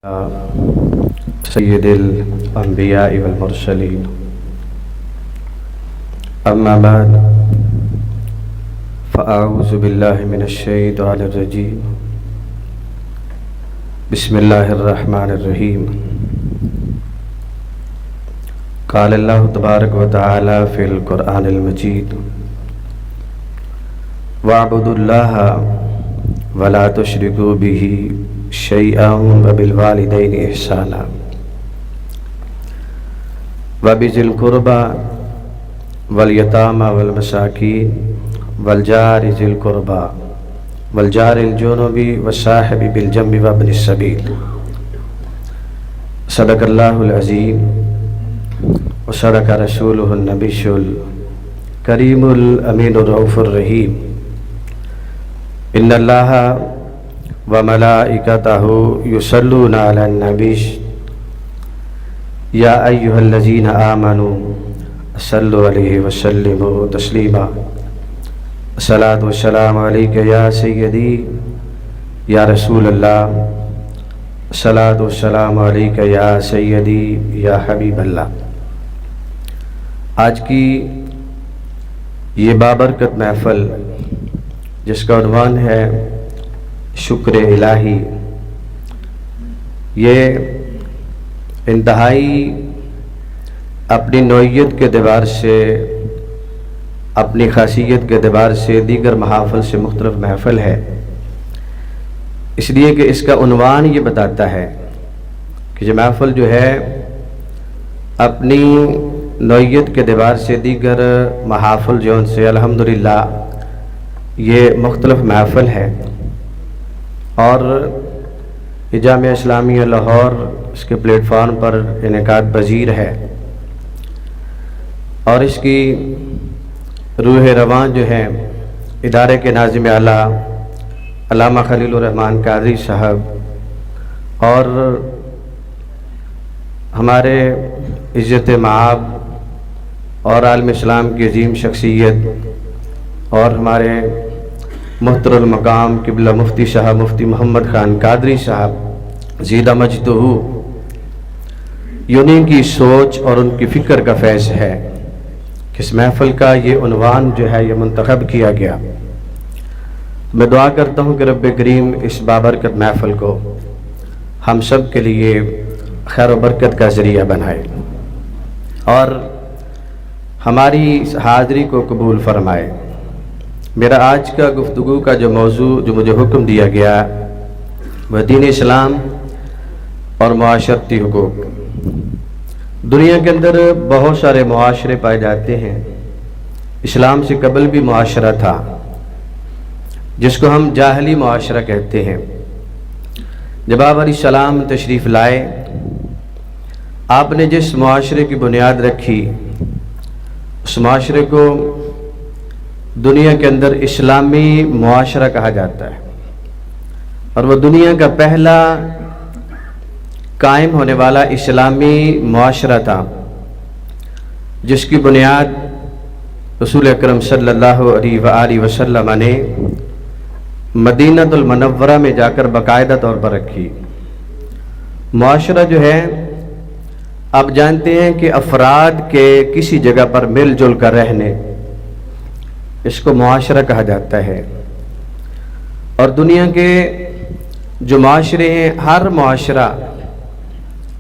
سید الانبیاء والمرسلین اما بعد فاعوذ باللہ من الشیطان الرجیم بسم اللہ الرحمن الرحیم قال اللہ تبارک و تعالی فی القرآن المجید وَاعْبُدُوا اللَّهَ وَلَا تُشْرِكُوا بِهِ شَيْئًا وَبِالْوَالِدَيْنِ إِحْسَانًا وَبِذِي الْقُرْبَى وَالْيَتَامَى وَالْمَسَاكِينِ وَالْجَارِ ذِي الْقُرْبَى وَالْجَارِ الْجُنُبِ وَالصَّاحِبِ بِالْجَنبِ وَابْنِ السَّبِيلِ صدق اللہ العظیم وصدق رسولہ النبی الکریم الامین الرؤوف الرحیم ان اللہ وملائکتہ یصلون علی النبی یا ایہا الذین آمنوا صلوا علیہ وسلموا تسلیما الصلاۃ والسلام علیک یا سیدی یا رسول اللہ الصلاۃ والسلام علیک یا سیدی یا حبیب اللہ۔ آج کی یہ بابرکت محفل جس کا عنوان ہے شکر الہی، یہ انتہائی اپنی نوعیت کے اعتبار سے، اپنی خاصیت کے اعتبار سے دیگر محافل سے مختلف محفل ہے، اس لیے کہ اس کا عنوان یہ بتاتا ہے کہ یہ محفل جو ہے اپنی نوعیت کے اعتبار سے دیگر محافل جو ان سے الحمدللہ یہ مختلف محفل ہے، اور جامعہ اسلامیہ لاہور اس کے پلیٹ فارم پر انعقاد پذیر ہے، اور اس کی روح رواں جو ہے ادارے کے ناظم اعلیٰ علامہ خلیل الرحمن قادری صاحب اور ہمارے عزت مآب اور عالم اسلام کی عظیم شخصیت اور ہمارے محترم المقام قبلہ مفتی صاحب مفتی محمد خان قادری صاحب زیدہ مجدہ انہیں کی سوچ اور ان کی فکر کا فیض ہے کہ اس محفل کا یہ عنوان جو ہے یہ منتخب کیا گیا۔ میں دعا کرتا ہوں کہ رب کریم اس بابرکت محفل کو ہم سب کے لیے خیر و برکت کا ذریعہ بنائے اور ہماری حاضری کو قبول فرمائے۔ میرا آج کا گفتگو کا جو موضوع جو مجھے حکم دیا گیا وہ دین اسلام اور معاشرتی حقوق۔ دنیا کے اندر بہت سارے معاشرے پائے جاتے ہیں، اسلام سے قبل بھی معاشرہ تھا جس کو ہم جاہلی معاشرہ کہتے ہیں۔ جب آپ علیہ السلام تشریف لائے، آپ نے جس معاشرے کی بنیاد رکھی اس معاشرے کو دنیا کے اندر اسلامی معاشرہ کہا جاتا ہے، اور وہ دنیا کا پہلا قائم ہونے والا اسلامی معاشرہ تھا جس کی بنیاد رسول اکرم صلی اللہ علیہ وآلہ وسلم نے مدینہ المنورہ میں جا کر باقاعدہ طور پر رکھی۔ معاشرہ جو ہے آپ جانتے ہیں کہ افراد کے کسی جگہ پر مل جل کر رہنے، اس کو معاشرہ کہا جاتا ہے، اور دنیا کے جو معاشرے ہیں ہر معاشرہ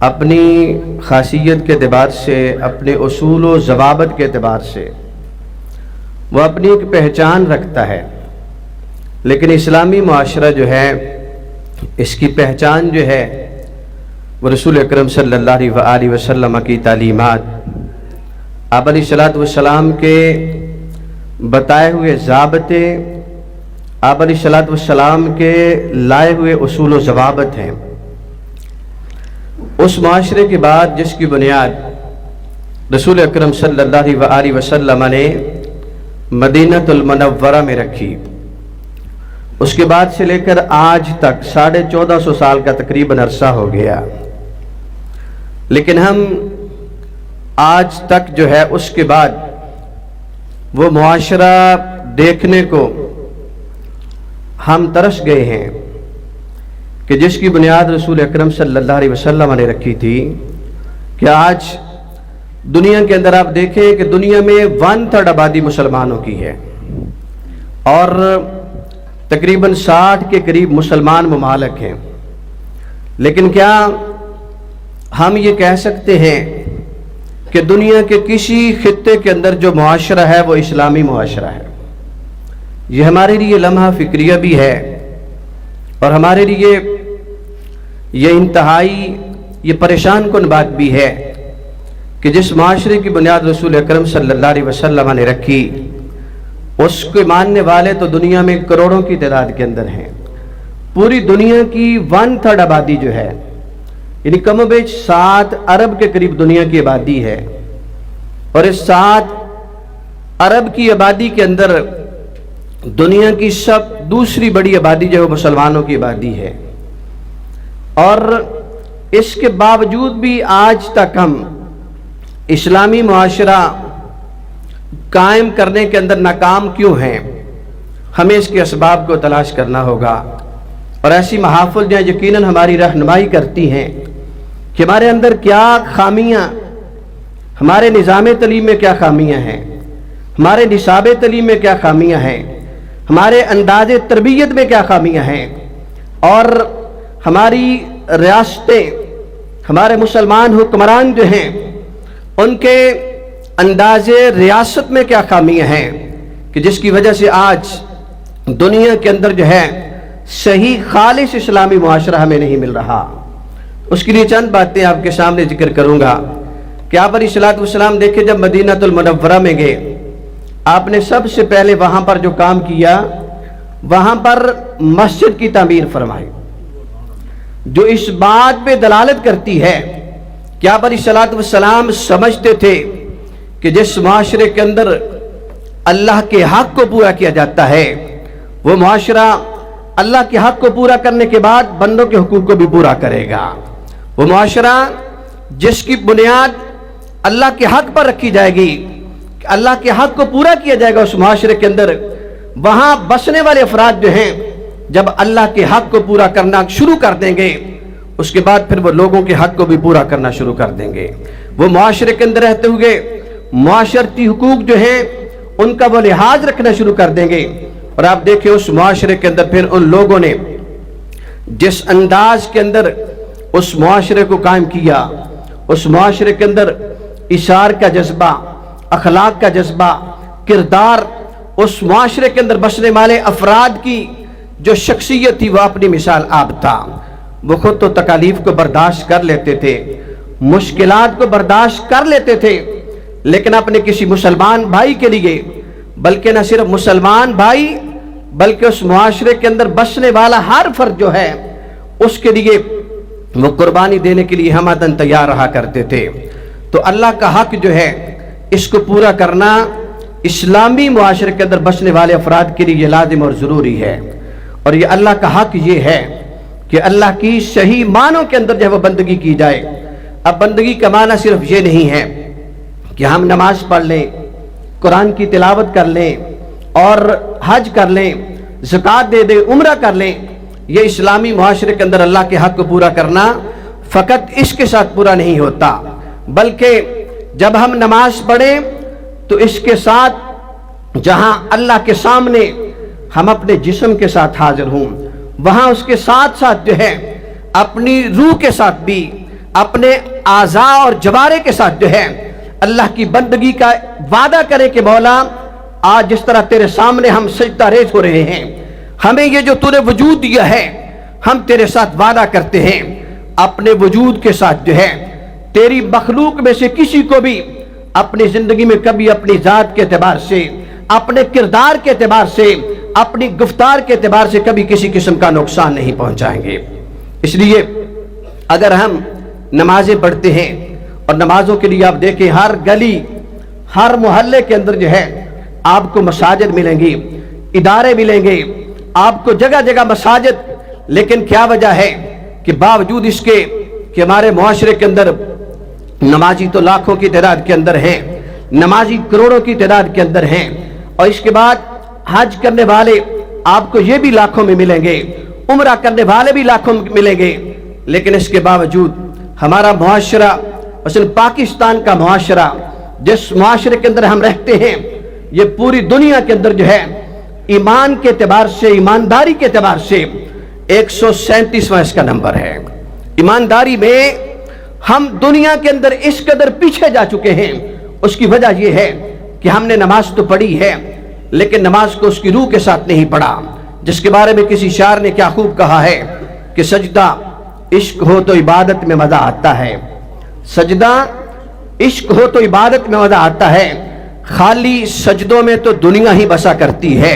اپنی خاصیت کے اعتبار سے، اپنے اصول و ضوابط کے اعتبار سے وہ اپنی ایک پہچان رکھتا ہے، لیکن اسلامی معاشرہ جو ہے اس کی پہچان جو ہے وہ رسول اکرم صلی اللہ علیہ وآلہ وسلم کی تعلیمات، آپ علیہ الصلوۃ والسلام کے بتائے ہوئے ضابطے، آپ علیہ الصلوۃ والسلام کے لائے ہوئے اصول و ضوابط ہیں۔ اس معاشرے کے بعد جس کی بنیاد رسول اکرم صلی اللہ علیہ وآلہ وسلم نے مدینہ المنورہ میں رکھی، اس کے بعد سے لے کر آج تک 1450 سال کا تقریباً عرصہ ہو گیا، لیکن ہم آج تک جو ہے اس کے بعد وہ معاشرہ دیکھنے کو ہم ترس گئے ہیں کہ جس کی بنیاد رسول اکرم صلی اللہ علیہ وسلم نے رکھی تھی کہ آج دنیا کے اندر آپ دیکھیں کہ دنیا میں 1/3 آبادی مسلمانوں کی ہے اور تقریباً 60 کے قریب مسلمان ممالک ہیں، لیکن کیا ہم یہ کہہ سکتے ہیں کہ دنیا کے کسی خطے کے اندر جو معاشرہ ہے وہ اسلامی معاشرہ ہے؟ یہ ہمارے لیے لمحہ فکریہ بھی ہے اور ہمارے لیے یہ انتہائی یہ پریشان کن بات بھی ہے کہ جس معاشرے کی بنیاد رسول اکرم صلی اللہ علیہ وسلم نے رکھی اس کے ماننے والے تو دنیا میں کروڑوں کی تعداد کے اندر ہیں۔ پوری دنیا کی 1/3 آبادی جو ہے، یعنی کم و بیش 7 ارب کے قریب دنیا کی آبادی ہے، اور اس 7 ارب کی آبادی کے اندر دنیا کی دوسری بڑی آبادی جو ہے وہ مسلمانوں کی آبادی ہے، اور اس کے باوجود بھی آج تک ہم اسلامی معاشرہ قائم کرنے کے اندر ناکام کیوں ہیں؟ ہمیں اس کے اسباب کو تلاش کرنا ہوگا، اور ایسی محافل جو یقیناً ہماری رہنمائی کرتی ہیں کہ ہمارے اندر کیا خامیاں، ہمارے نظام تعلیم میں کیا خامیاں ہیں، ہمارے نصاب تعلیم میں کیا خامیاں ہیں، ہمارے انداز تربیت میں کیا خامیاں ہیں، اور ہماری ریاستیں، ہمارے مسلمان حکمران جو ہیں ان کے انداز ریاست میں کیا خامیاں ہیں کہ جس کی وجہ سے آج دنیا کے اندر جو ہے صحیح خالص اسلامی معاشرہ ہمیں نہیں مل رہا۔ اس کے لیے چند باتیں آپ کے سامنے ذکر کروں گا کہ آپ علیہ الصلوۃ والسلام دیکھیں جب مدینہ المنورہ میں گئے، آپ نے سب سے پہلے وہاں پر جو کام کیا وہاں پر مسجد کی تعمیر فرمائی، جو اس بات پہ دلالت کرتی ہے کہ آپ علیہ الصلوۃ والسلام سمجھتے تھے کہ جس معاشرے کے اندر اللہ کے حق کو پورا کیا جاتا ہے وہ معاشرہ اللہ کے حق کو پورا کرنے کے بعد بندوں کے حقوق کو بھی پورا کرے گا۔ وہ معاشرہ جس کی بنیاد اللہ کے حق پر رکھی جائے گی، اللہ کے حق کو پورا کیا جائے گا، اس معاشرے کے اندر وہاں بسنے والے افراد جو ہیں جب اللہ کے حق کو پورا کرنا شروع کر دیں گے اس کے بعد پھر وہ لوگوں کے حق کو بھی پورا کرنا شروع کر دیں گے۔ وہ معاشرے کے اندر رہتے ہوئے معاشرتی حقوق جو ہیں ان کا وہ لحاظ رکھنا شروع کر دیں گے، اور آپ دیکھیں اس معاشرے کے اندر پھر ان لوگوں نے جس انداز کے اندر اس معاشرے کو قائم کیا، اس معاشرے کے اندر اشار کا جذبہ، اخلاق کا جذبہ، کردار، اس معاشرے کے اندر بسنے والے افراد کی جو شخصیت تھی وہ اپنی مثال آپ تھا۔ وہ خود تو تکالیف کو برداشت کر لیتے تھے، مشکلات کو برداشت کر لیتے تھے، لیکن اپنے کسی مسلمان بھائی کے لیے، بلکہ نہ صرف مسلمان بھائی بلکہ اس معاشرے کے اندر بسنے والا ہر فرد جو ہے اس کے لیے وہ قربانی دینے کے لیے ہمدن تیار رہا کرتے تھے۔ تو اللہ کا حق جو ہے اس کو پورا کرنا اسلامی معاشرے کے اندر بسنے والے افراد کے لیے یہ لازم اور ضروری ہے، اور یہ اللہ کا حق یہ ہے کہ اللہ کی صحیح معنوں کے اندر جو ہے وہ بندگی کی جائے۔ اب بندگی کا معنی صرف یہ نہیں ہے کہ ہم نماز پڑھ لیں، قرآن کی تلاوت کر لیں اور حج کر لیں، زکوٰۃ دے دیں، عمرہ کر لیں۔ یہ اسلامی معاشرے کے اندر اللہ کے حق کو پورا کرنا فقط اس کے ساتھ پورا نہیں ہوتا، بلکہ جب ہم نماز پڑھیں تو اس کے ساتھ جہاں اللہ کے سامنے ہم اپنے جسم کے ساتھ حاضر ہوں، وہاں اس کے ساتھ ساتھ جو ہے اپنی روح کے ساتھ بھی، اپنے اعضاء اور جوارے کے ساتھ جو ہے اللہ کی بندگی کا وعدہ کرے کہ مولا آج جس طرح تیرے سامنے ہم سجدہ ریز ہو رہے ہیں، ہمیں یہ جو تو نے وجود دیا ہے ہم تیرے ساتھ وعدہ کرتے ہیں اپنے وجود کے ساتھ جو ہے تیری مخلوق میں سے کسی کو بھی اپنی زندگی میں کبھی اپنی ذات کے اعتبار سے، اپنے کردار کے اعتبار سے، اپنی گفتار کے اعتبار سے کبھی کسی قسم کا نقصان نہیں پہنچائیں گے۔ اس لیے اگر ہم نمازیں پڑھتے ہیں، اور نمازوں کے لیے آپ دیکھیں ہر گلی، ہر محلے کے اندر جو ہے آپ کو مساجد ملیں گی، ادارے ملیں گے آپ کو، جگہ جگہ مساجد، لیکن کیا وجہ ہے کہ باوجود اس کے کہ ہمارے معاشرے کے اندر نمازی تو لاکھوں کی تعداد کے اندر ہیں، نمازی کروڑوں کی تعداد کے اندر ہیں، اور اس کے بعد حج کرنے والے آپ کو یہ بھی لاکھوں میں ملیں گے، عمرہ کرنے والے بھی لاکھوں ملیں گے، لیکن اس کے باوجود ہمارا معاشرہ، مثلا پاکستان کا معاشرہ، جس معاشرے کے اندر ہم رہتے ہیں، یہ پوری دنیا کے اندر جو ہے ایمان کے اعتبار سے، ایمانداری کے اعتبار سے 137واں اس کا نمبر ہے۔ ایمانداری میں ہم دنیا کے اندر اس قدر پیچھے جا چکے ہیں۔ اس کی وجہ یہ ہے کہ ہم نے نماز تو پڑھی ہے، لیکن نماز کو اس کی روح کے ساتھ نہیں پڑھا، جس کے بارے میں کسی شاعر نے کیا خوب کہا ہے کہ سجدہ عشق ہو تو عبادت میں مزہ آتا ہے، سجدہ عشق ہو تو عبادت میں مزہ آتا ہے، خالی سجدوں میں تو دنیا ہی بسا کرتی ہے۔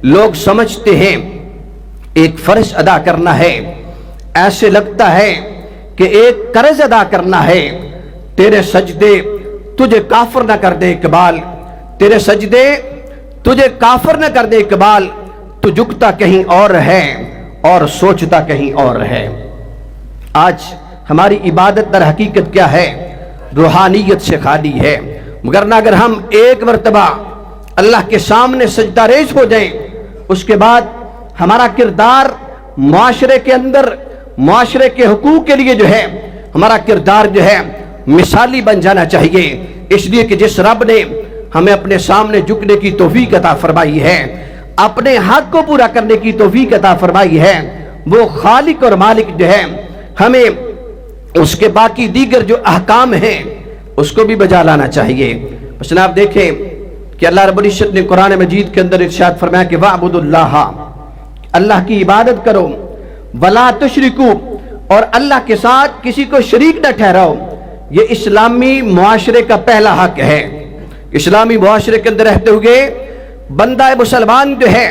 لوگ سمجھتے ہیں ایک فرض ادا کرنا ہے، ایسے لگتا ہے کہ ایک قرض ادا کرنا ہے۔ تیرے سجدے تجھے کافر نہ کر دے اقبال، تیرے سجدے تجھے کافر نہ کر دے اقبال، تو جھکتا کہیں اور ہے اور سوچتا کہیں اور ہے۔ آج ہماری عبادت در حقیقت کیا ہے؟ روحانیت سے خالی ہے۔ مگر نہ اگر ہم ایک مرتبہ اللہ کے سامنے سجدہ ریز ہو جائیں، اس کے بعد ہمارا کردار معاشرے کے اندر، معاشرے کے حقوق کے لیے جو ہے ہمارا کردار جو ہے مثالی بن جانا چاہیے، اس لیے کہ جس رب نے ہمیں اپنے سامنے جھکنے کی توفیق عطا فرمائی ہے، اپنے حق کو پورا کرنے کی توفیق عطا فرمائی ہے، وہ خالق اور مالک جو ہے ہمیں اس کے باقی دیگر جو احکام ہیں اس کو بھی بجا لانا چاہیے۔ مثلا آپ دیکھیں کہ اللہ رب العزت نے قرآن مجید کے اندر ارشاد فرمایا کہ وَاعْبُدُوا اللَّهَ، اللہ کی عبادت کرو، وَلَا تُشْرِكُوا، اور اللہ کے ساتھ کسی کو شریک نہ ٹھہراؤ۔ یہ اسلامی معاشرے کا پہلا حق ہے۔ اسلامی معاشرے کے اندر رہتے ہوئے بندہ مسلمان جو ہے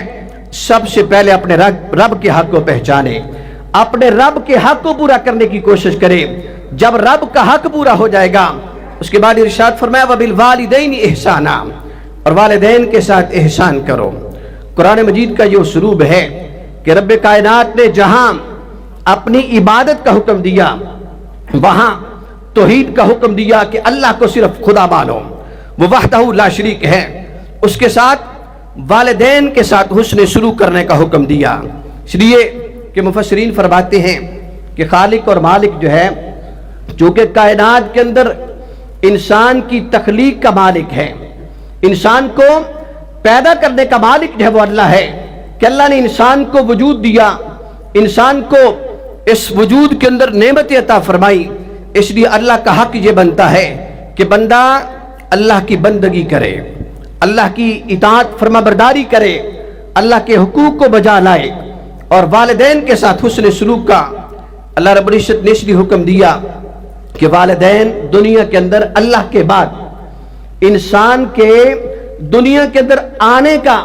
سب سے پہلے اپنے رب کے حق کو پہچانے، اپنے رب کے حق کو پورا کرنے کی کوشش کرے۔ جب رب کا حق پورا ہو جائے گا، اس کے بعد ارشاد فرمایا وَبِالْوَالِدَيْنِ احسانا، اور والدین کے ساتھ احسان کرو۔ قرآن مجید کا یہ اسلوب ہے کہ رب کائنات نے جہاں اپنی عبادت کا حکم دیا، وہاں توحید کا حکم دیا کہ اللہ کو صرف خدا مانو، وہ وحدہ لا شریک ہے۔ اس کے ساتھ والدین کے ساتھ حسن سلوک کرنے کا حکم دیا، اس لیے کہ مفسرین فرماتے ہیں کہ خالق اور مالک جو ہے، جو کہ کائنات کے اندر انسان کی تخلیق کا مالک ہے، انسان کو پیدا کرنے کا مالک جو ہے وہ اللہ ہے، کہ اللہ نے انسان کو وجود دیا، انسان کو اس وجود کے اندر نعمت عطا فرمائی۔ اس لیے اللہ کا حق یہ بنتا ہے کہ بندہ اللہ کی بندگی کرے، اللہ کی اطاعت فرما برداری کرے، اللہ کے حقوق کو بجا لائے، اور والدین کے ساتھ حسن سلوک کا اللہ رب العزت نے اس لیے حکم دیا کہ والدین دنیا کے اندر اللہ کے بعد انسان کے دنیا کے اندر آنے کا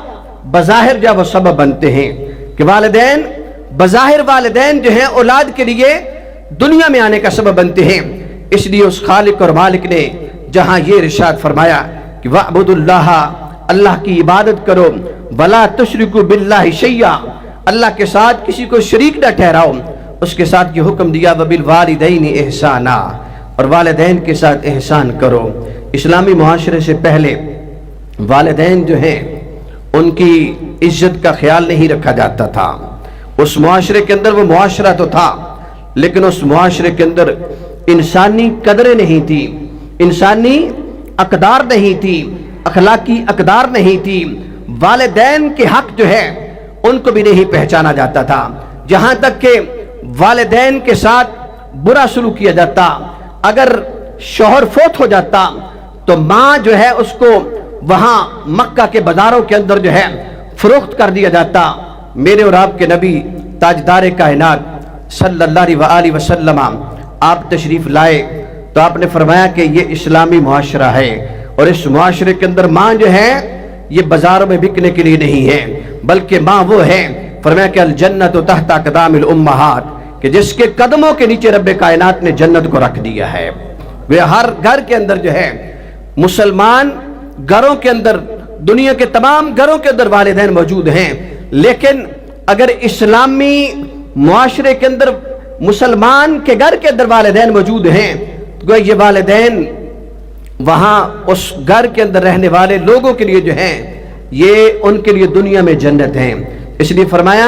بظاہر جو وہ سبب بنتے ہیں، کہ والدین بظاہر والدین جو ہیں اولاد کے لیے دنیا میں آنے کا سبب بنتے ہیں۔ اس لیے اس خالق اور مالک نے جہاں یہ ارشاد فرمایا کہ وَاعْبُدُوا اللَّهَ، اللہ کی عبادت کرو، وَلَا تُشْرِكُوا بِاللَّهِ شَيْئًا، اللہ کے ساتھ کسی کو شریک نہ ٹھہراؤ، اس کے ساتھ یہ حکم دیا وَبِالْوَالِدَيْنِ احسانا، اور والدین کے ساتھ احسان کرو۔ اسلامی معاشرے سے پہلے والدین جو ہیں ان کی عزت کا خیال نہیں رکھا جاتا تھا۔ اس معاشرے کے اندر وہ معاشرہ تو تھا، لیکن اس معاشرے کے اندر انسانی قدریں نہیں تھی، انسانی اقدار نہیں تھی، اخلاقی اقدار نہیں تھی، والدین کے حق جو ہے ان کو بھی نہیں پہچانا جاتا تھا۔ جہاں تک کہ والدین کے ساتھ برا سلوک کیا جاتا، اگر شوہر فوت ہو جاتا تو ماں جو ہے اس کو وہاں مکہ کے بازاروں کے اندر جو ہے فروخت کر دیا جاتا۔ میرے اور آپ کے نبی تاجدار کائنات صلی اللہ علیہ وسلم آپ تشریف لائے تو آپ نے فرمایا کہ یہ اسلامی معاشرہ ہے، اور اس معاشرے کے اندر ماں جو ہے یہ بازاروں میں بکنے کے لیے نہیں ہے، بلکہ ماں وہ ہے، فرمایا کہ الجنت تحت اقدام الامہات، کہ جس کے قدموں کے نیچے رب کائنات نے جنت کو رکھ دیا ہے۔ وہ ہر گھر کے اندر جو ہے، مسلمان گھروں کے اندر، دنیا کے تمام گھروں کے اندر والدین موجود ہیں، لیکن اگر اسلامی معاشرے کے اندر مسلمان کے گھر کے اندر والدین موجود ہیں تو یہ والدین وہاں اس گھر کے اندر رہنے والے لوگوں کے لیے جو ہیں یہ ان کے لیے دنیا میں جنت ہیں۔ اس لیے فرمایا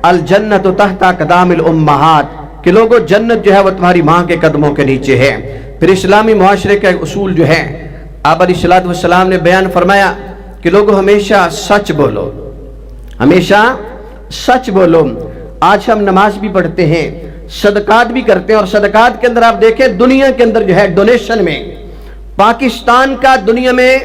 الجنت تحت اقدام الامہات کہ لوگوں جنت جو ہے وہ تمہاری ماں کے قدموں کے نیچے ہے۔ پھر اسلامی معاشرے کا ایک اصول جو ہے آپ علیہ السلام نے بیان فرمایا کہ لوگوں ہمیشہ سچ بولو، ہمیشہ سچ بولو۔ آج ہم نماز بھی پڑھتے ہیں، صدقات بھی کرتے ہیں، اور صدقات کے اندر آپ دیکھیں دنیا کے اندر جو ہے ڈونیشن میں پاکستان کا دنیا میں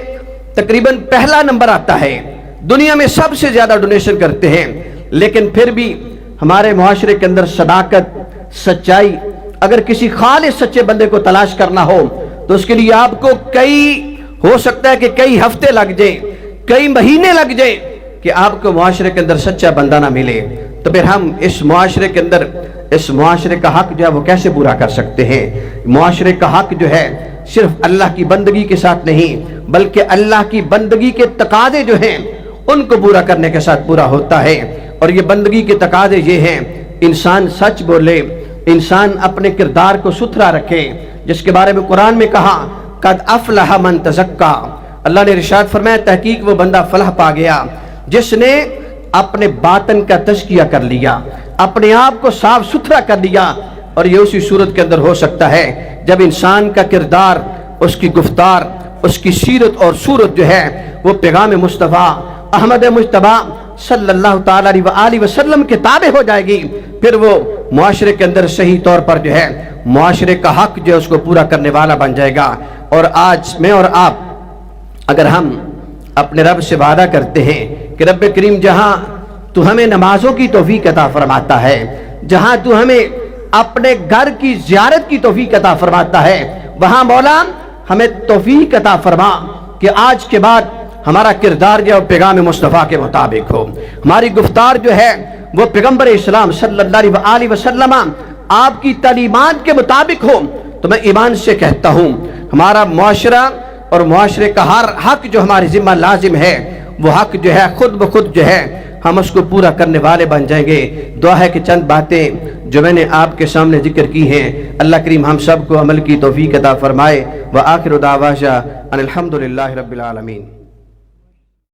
تقریباً پہلا نمبر آتا ہے، دنیا میں سب سے زیادہ ڈونیشن کرتے ہیں۔ لیکن پھر بھی ہمارے معاشرے کے اندر صداقت، سچائی، اگر کسی خالص سچے بندے کو تلاش کرنا ہو تو اس کے لیے آپ کو ہو سکتا ہے کہ کئی ہفتے لگ جائیں، کئی مہینے لگ جائیں کہ آپ کو معاشرے کے اندر سچا بندہ نہ ملے۔ تو پھر ہم اس معاشرے کے اندر اس معاشرے کا حق جو ہے وہ کیسے پورا کر سکتے ہیں؟ معاشرے کا حق جو ہے صرف اللہ کی بندگی کے ساتھ نہیں بلکہ اللہ کی بندگی کے تقاضے جو ہیں ان کو پورا کرنے کے ساتھ پورا ہوتا ہے۔ اور یہ بندگی کے تقاضے یہ ہیں، انسان سچ بولے، انسان اپنے کردار کو ستھرا رکھے، جس کے بارے میں قرآن میں کہا قد افلح من تزکا، اللہ نے ارشاد فرمایا تحقیق وہ بندہ فلاح پا گیا جس نے اپنے باطن کا تزکیہ کر لیا، اپنے آپ کو صاف ستھرا کر لیا۔ اور یہ اسی صورت کے اندر ہو سکتا ہے جب انسان کا کردار، اس کی گفتار، اس کی سیرت اور صورت جو ہے وہ پیغام مصطفیٰ احمد مجتبیٰ صلی اللہ تعالیٰ علیہ وسلم کے تابع ہو جائے گی، پھر وہ معاشرے کے اندر صحیح طور پر جو ہے معاشرے کا حق جو ہے اس کو پورا کرنے والا بن جائے گا۔ اور آج میں اور آپ اگر ہم اپنے رب سے وعدہ کرتے ہیں کہ رب کریم جہاں تو ہمیں نمازوں کی توفیق عطا فرماتا ہے، جہاں تو ہمیں اپنے گھر کی زیارت کی توفیق عطا فرماتا ہے، وہاں مولا ہمیں توفیق عطا فرما کہ آج کے بعد ہمارا کردار جو پیغام مصطفیٰ کے مطابق ہو، ہماری گفتار جو ہے وہ پیغمبر اسلام صلی اللہ علیہ وسلم آپ کی تعلیمات کے مطابق ہو۔ تو میں ایمان سے کہتا ہوں ہمارا معاشرہ اور معاشرے کا ہر حق جو ہماری ذمہ لازم ہے وہ حق جو ہے خود بخود جو ہے ہم اس کو پورا کرنے والے بن جائیں گے۔ دعا ہے کہ چند باتیں جو میں نے آپ کے سامنے ذکر کی ہیں اللہ کریم ہم سب کو عمل کی توفیق عطا فرمائے۔ وآخر دعوانا ان الحمدللہ رب العالمین۔